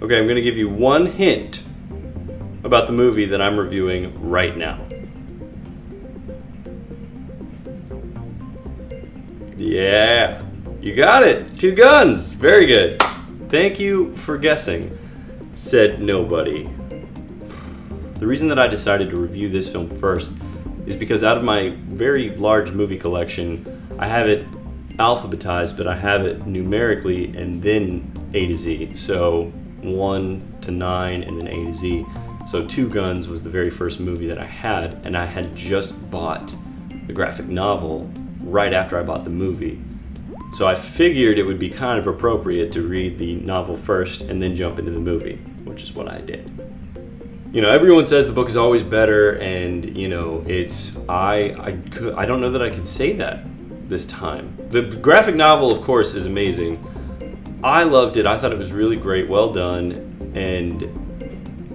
Okay, I'm gonna give you one hint about the movie that I'm reviewing right now. Yeah, you got it. Two guns. Very good. Thank you for guessing, said nobody. The reason that I decided to review this film first is because out of my very large movie collection, I have it alphabetized, but I have it numerically and then A to Z. So 1 to 9 and then A to Z. So Two Guns was the very first movie that I had, and I had just bought the graphic novel right after I bought the movie. So I figured it would be kind of appropriate to read the novel first and then jump into the movie, which is what I did. You know, everyone says the book is always better, and you know, I don't know that I could say that this time. The graphic novel, of course, is amazing. I loved it. I thought it was really great, well done, and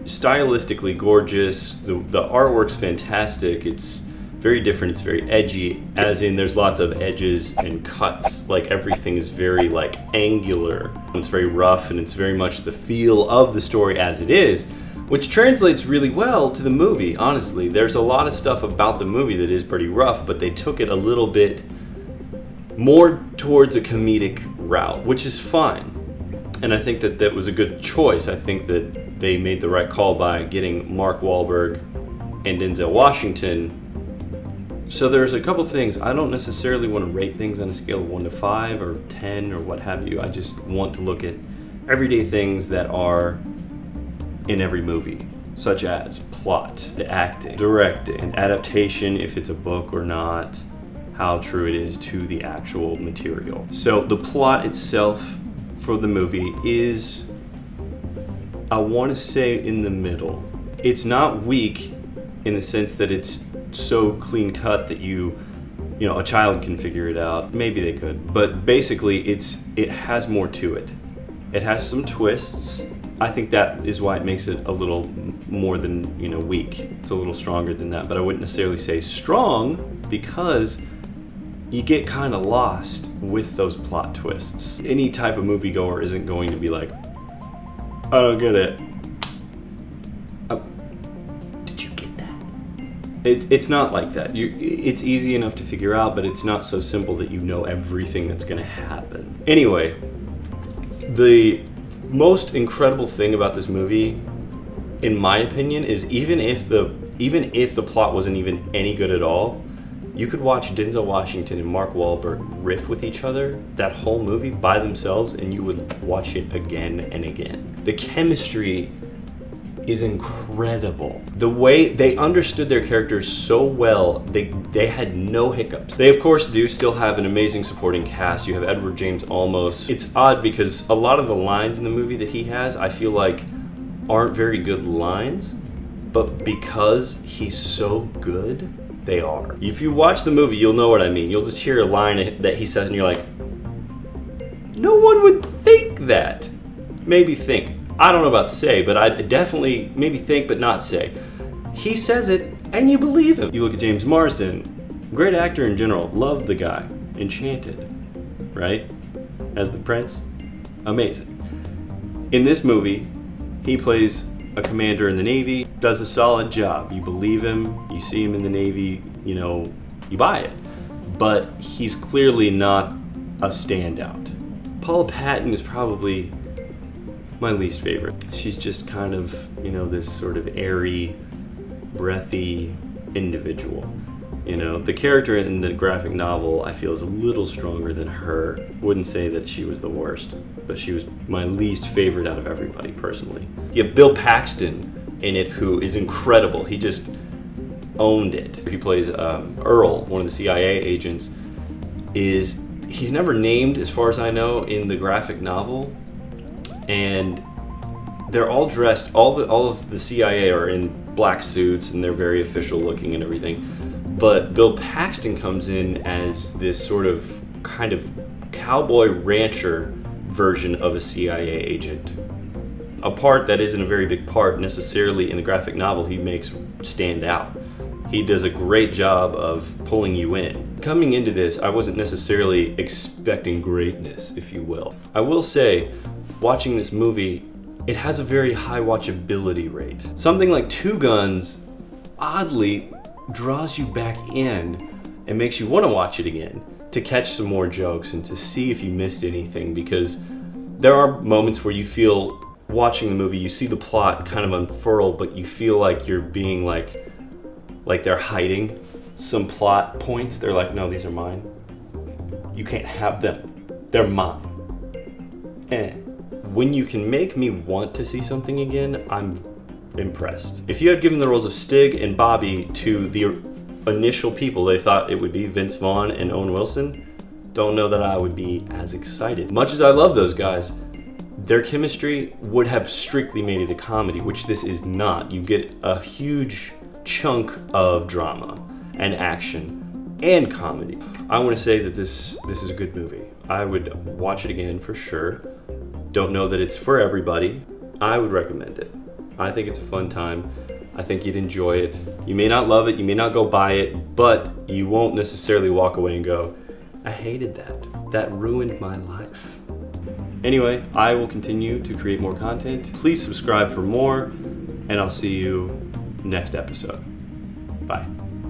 stylistically gorgeous. The artwork's fantastic. It's very different, it's very edgy, as in there's lots of edges and cuts. Like everything is very like angular. It's very rough, and it's very much the feel of the story as it is, which translates really well to the movie, honestly. There's a lot of stuff about the movie that is pretty rough, but they took it a little bit more towards a comedic route, which is fine. And I think that that was a good choice. I think that they made the right call by getting Mark Wahlberg and Denzel Washington. So there's a couple things. I don't necessarily want to rate things on a scale of 1 to 5 or 10 or what have you. I just want to look at everyday things that are in every movie, such as plot, the acting, directing, adaptation, if it's a book or not, how true it is to the actual material. So the plot itself for the movie is, I want to say, in the middle. It's not weak in the sense that it's so clean cut that you know, a child can figure it out. Maybe they could, but basically it has more to it. It has some twists. I think that is why it makes it a little more than, you know, weak. It's a little stronger than that, but I wouldn't necessarily say strong, because you get kind of lost with those plot twists. Any type of moviegoer isn't going to be like, I don't get it. Did you get that? It's not like that. It's easy enough to figure out, but it's not so simple that you know everything that's gonna happen. Anyway, the most incredible thing about this movie, in my opinion, is even if the plot wasn't even any good at all, you could watch Denzel Washington and Mark Wahlberg riff with each other that whole movie by themselves, and you would watch it again and again. The chemistry is incredible. The way they understood their characters so well, they had no hiccups. They of course do still have an amazing supporting cast. You have Edward James Olmos. It's odd because a lot of the lines in the movie that he has, I feel like, aren't very good lines, but because he's so good, they are. If you watch the movie, you'll know what I mean. You'll just hear a line that he says and you're like, no one would think that. Maybe think. I don't know about say, but I definitely maybe think but not say. He says it and you believe him. You look at James Marsden, great actor in general, love the guy. Enchanted, right? As the prince, amazing. In this movie, he plays a commander in the Navy, does a solid job. You believe him, you see him in the Navy, you know, you buy it. But he's clearly not a standout. Paula Patton is probably my least favorite. She's just kind of, you know, this sort of airy, breathy individual. You know, the character in the graphic novel I feel is a little stronger than her. Wouldn't say that she was the worst, but she was my least favorite out of everybody personally. You have Bill Paxton in it, who is incredible. He just owned it. He plays Earl, one of the CIA agents. He's never named, as far as I know, in the graphic novel, and they're all dressed, all of the CIA are in black suits and they're very official looking and everything. But Bill Paxton comes in as this sort of kind of cowboy rancher version of a CIA agent. A part that isn't a very big part necessarily in the graphic novel he makes stand out. He does a great job of pulling you in. Coming into this, I wasn't necessarily expecting greatness, if you will. I will say, watching this movie, it has a very high watchability rate. Something like Two Guns oddly draws you back in and makes you want to watch it again to catch some more jokes and to see if you missed anything, because there are moments where you feel watching the movie, you see the plot kind of unfurl, but you feel like you're being like they're hiding some plot points. They're like, no, these are mine. You can't have them. They're mine. And when you can make me want to see something again, I'm impressed. If you had given the roles of Stig and Bobby to the initial people they thought it would be, Vince Vaughn and Owen Wilson, don't know that I would be as excited. Much as I love those guys, their chemistry would have strictly made it a comedy, which this is not. You get a huge chunk of drama and action and comedy. I want to say that this is a good movie. I would watch it again for sure. Don't know that it's for everybody. I would recommend it. I think it's a fun time. I think you'd enjoy it. You may not love it, you may not go buy it, but you won't necessarily walk away and go, I hated that. That ruined my life. Anyway, I will continue to create more content. Please subscribe for more, and I'll see you next episode. Bye.